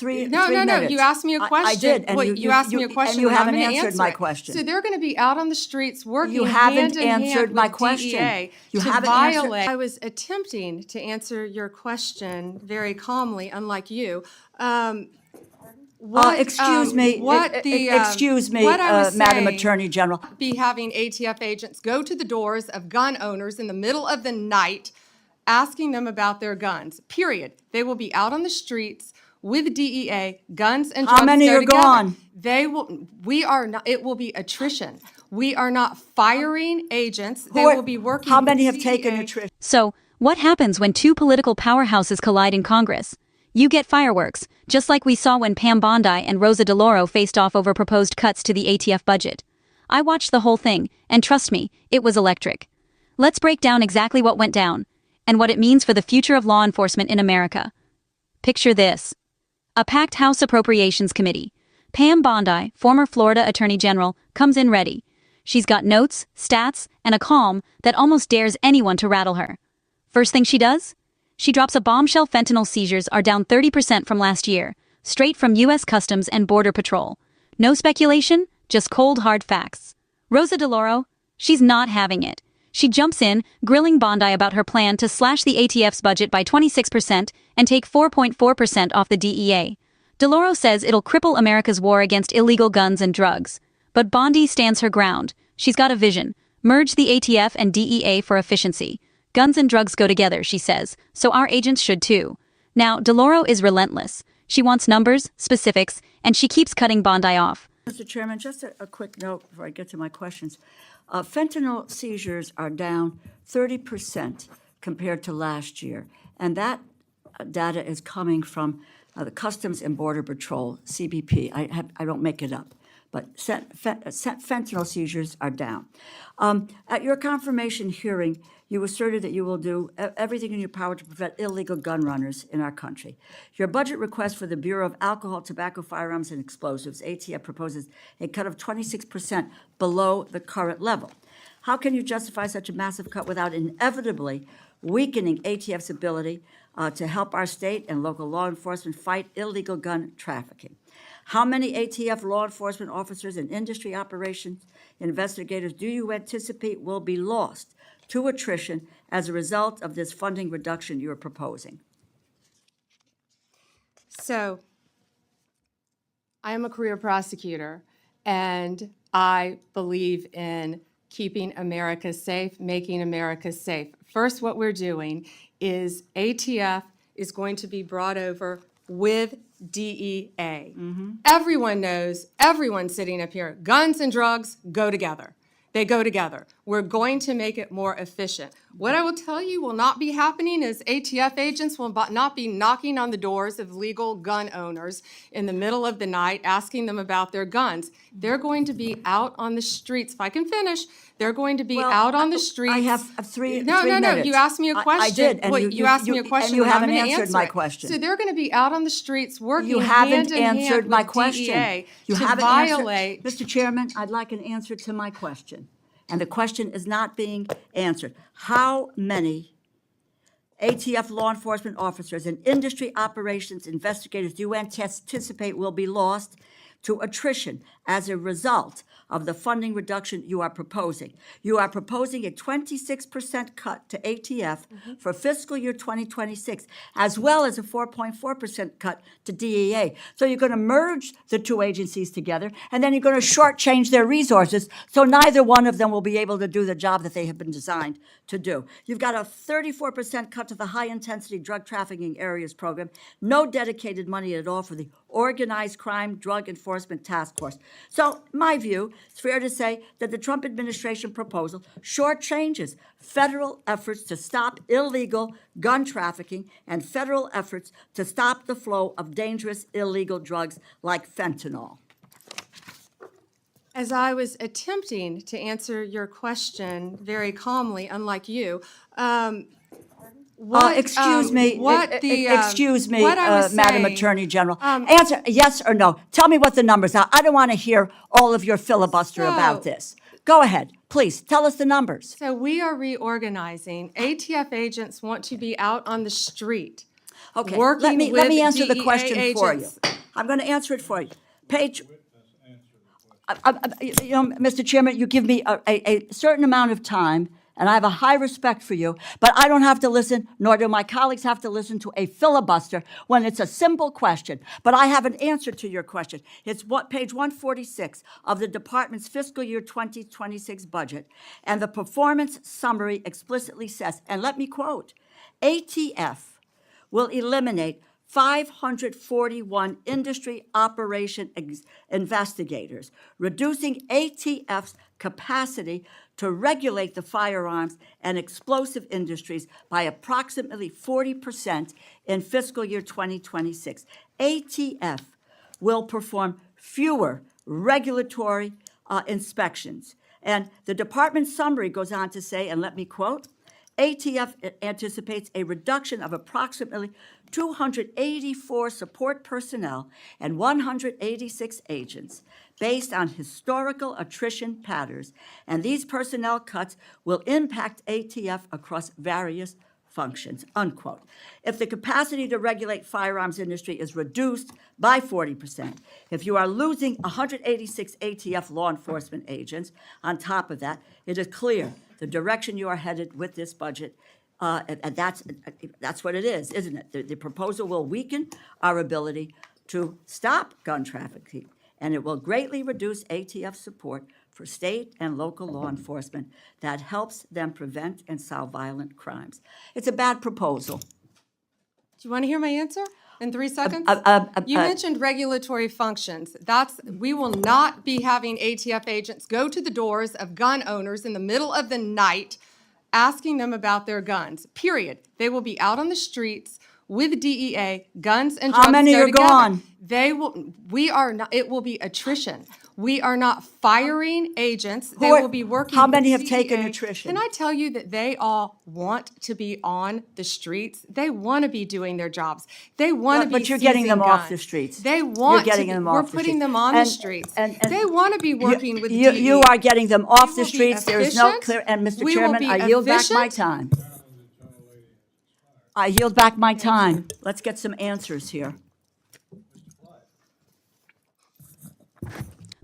three No. minutes. You asked me a question. I did. And you asked me a question. And you haven't I'm gonna answered my answer it. question. So they're going to be out on the streets working You haven't hand in hand answered my with question. DEA You to haven't violate. answered. I was attempting to answer your question very calmly, unlike you. Excuse me, Madam Attorney General. Be having ATF agents go to the doors of gun owners in the middle of the night, asking them about their guns. Period. They will be out on the streets with DEA, guns and drugs. How many go are together. gone? They will. We are not. It will be attrition. We are not firing agents. They will be working. How many with have DEA. taken attrition? So, what happens when two political powerhouses collide in Congress? You get fireworks, just like we saw when Pam Bondi and Rosa DeLauro faced off over proposed cuts to the ATF budget. I watched the whole thing, and trust me, it was electric. Let's break down exactly what went down, and what it means for the future of law enforcement in America. Picture this. A packed House Appropriations Committee. Pam Bondi, former Florida Attorney General, comes in ready. She's got notes, stats, and a calm that almost dares anyone to rattle her. First thing she does? She drops a bombshell: fentanyl seizures are down 30% from last year, straight from U.S. Customs and Border Patrol. No speculation, just cold hard facts. Rosa DeLauro? She's not having it. She jumps in, grilling Bondi about her plan to slash the ATF's budget by 26% and take 4.4% off the DEA. DeLauro says it'll cripple America's war against illegal guns and drugs. But Bondi stands her ground. She's got a vision. Merge the ATF and DEA for efficiency. Guns and drugs go together, she says, so our agents should too. Now, DeLauro is relentless. She wants numbers, specifics, and she keeps cutting Bondi off. Mr. Chairman, just a quick note before I get to my questions. Fentanyl seizures are down 30% compared to last year, and that data is coming from the Customs and Border Patrol, CBP. I don't make it up, but fentanyl seizures are down. At your confirmation hearing, you asserted that you will do everything in your power to prevent illegal gun runners in our country. Your budget request for the Bureau of Alcohol, Tobacco, Firearms, and Explosives, ATF, proposes a cut of 26% below the current level. How can you justify such a massive cut without inevitably weakening ATF's ability to help our state and local law enforcement fight illegal gun trafficking? How many ATF law enforcement officers and industry operations investigators do you anticipate will be lost to attrition as a result of this funding reduction you're proposing? So, I am a career prosecutor, and I believe in keeping America safe, making America safe. First, what we're doing is ATF is going to be brought over with DEA. Everyone knows, everyone sitting up here, guns and drugs go together. They go together. We're going to make it more efficient. What I will tell you will not be happening is ATF agents will not be knocking on the doors of legal gun owners in the middle of the night asking them about their guns. They're going to be out on the streets. If I can finish, they're going to be out on the streets. I have three No. minutes. You asked me a question. I did, and you asked me a question, and you haven't I'm gonna answered my it. question. So they're going to be out on the streets working You haven't hand in answered hand my with question. DEA You to haven't violate. answered. Mr. Chairman, I'd like an answer to my question. And the question is not being answered. How many ATF law enforcement officers and industry operations investigators do you anticipate will be lost to attrition as a result of the funding reduction you are proposing? You are proposing a 26% cut to ATF for fiscal year 2026, as well as a 4.4% cut to DEA. So you're going to merge the two agencies together, and then you're going to shortchange their resources, so neither one of them will be able to do the job that they have been designed to do. You've got a 34% cut to the high-intensity drug trafficking areas program, no dedicated money at all for the Organized Crime Drug Enforcement Task Force. So, my view, it's fair to say that the Trump administration proposal shortchanges federal efforts to stop illegal gun trafficking and federal efforts to stop the flow of dangerous illegal drugs like fentanyl. As I was attempting to answer your question very calmly, unlike you, Excuse me, Madam Attorney General. Answer yes or no. Tell me what the numbers are. I don't want to hear all of your filibuster about this. Go ahead, please. Tell us the numbers. So we are reorganizing. ATF agents want to be out on the street. Okay, working let me with answer the DEA question for you. agents. I'm going to answer it for you. Page, Mr. Chairman, you give me a certain amount of time, and I have a high respect for you, but I don't have to listen, nor do my colleagues have to listen to a filibuster when it's a simple question. But I have an answer to your question. It's page 146 of the department's fiscal year 2026 budget, and the performance summary explicitly says, and let me quote, ATF will eliminate 541 industry operation investigators, reducing ATF's capacity to regulate the firearms and explosive industries by approximately 40% in fiscal year 2026. ATF will perform fewer regulatory inspections. And the department summary goes on to say, and let me quote, ATF anticipates a reduction of approximately 284 support personnel and 186 agents based on historical attrition patterns, and these personnel cuts will impact ATF across various functions, unquote. If the capacity to regulate firearms industry is reduced by 40%, if you are losing 186 ATF law enforcement agents, on top of that, it is clear the direction you are headed with this budget, and that's what it is, isn't it? The proposal will weaken our ability to stop gun trafficking, and it will greatly reduce ATF support for state and local law enforcement that helps them prevent and solve violent crimes. It's a bad proposal. Do you want to hear my answer in 3 seconds? You mentioned regulatory functions. We will not be having ATF agents go to the doors of gun owners in the middle of the night asking them about their guns, period. They will be out on the streets with DEA, guns and drugs. How many go are together. gone? It will be attrition. We are not firing agents. They Who are- will be working how with many have DEA. taken attrition? Can I tell you that they all want to be on the streets? They want to be doing their jobs. They want to be But you're getting them seizing off the guns. streets. They want You're getting to. them We're off the putting streets. them on the And- streets. and- They want to be working with you, DEA. you are getting them off the will be streets. There is no efficient. clear, and Mr. We will Chairman, be I yield back my efficient. time. I yield back my time. Let's get some answers here.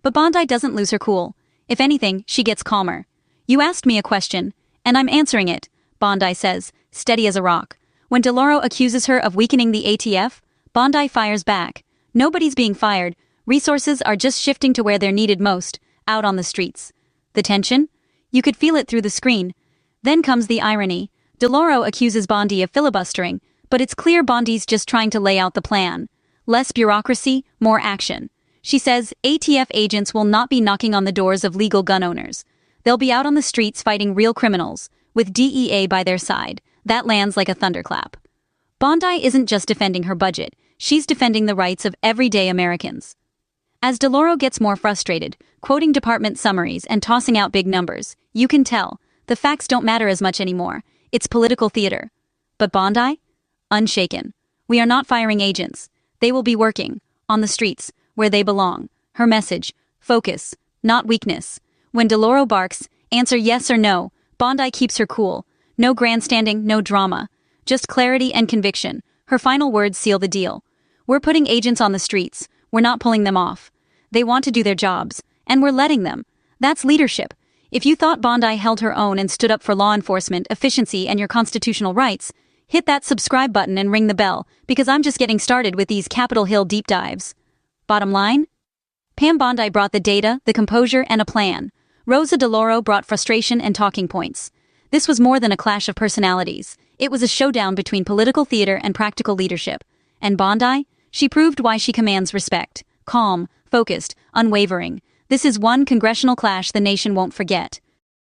But Bondi doesn't lose her cool. If anything, she gets calmer. You asked me a question, and I'm answering it, Bondi says, steady as a rock. When DeLauro accuses her of weakening the ATF, Bondi fires back. Nobody's being fired. Resources are just shifting to where they're needed most, out on the streets. The tension? You could feel it through the screen. Then comes the irony. DeLauro accuses Bondi of filibustering, but it's clear Bondi's just trying to lay out the plan. Less bureaucracy, more action. She says ATF agents will not be knocking on the doors of legal gun owners. They'll be out on the streets fighting real criminals, with DEA by their side. That lands like a thunderclap. Bondi isn't just defending her budget, she's defending the rights of everyday Americans. As DeLauro gets more frustrated, quoting department summaries and tossing out big numbers, you can tell, the facts don't matter as much anymore. It's political theater. But Bondi? Unshaken. We are not firing agents. They will be working, on the streets, where they belong. Her message, focus, not weakness. When DeLauro barks, answer yes or no, Bondi keeps her cool. No grandstanding, no drama. Just clarity and conviction. Her final words seal the deal. We're putting agents on the streets. We're not pulling them off. They want to do their jobs, and we're letting them. That's leadership. If you thought Bondi held her own and stood up for law enforcement, efficiency, and your constitutional rights, hit that subscribe button and ring the bell, because I'm just getting started with these Capitol Hill deep dives. Bottom line? Pam Bondi brought the data, the composure, and a plan. Rosa DeLauro brought frustration and talking points. This was more than a clash of personalities. It was a showdown between political theater and practical leadership. And Bondi? She proved why she commands respect. Calm, focused, unwavering. This is one congressional clash the nation won't forget.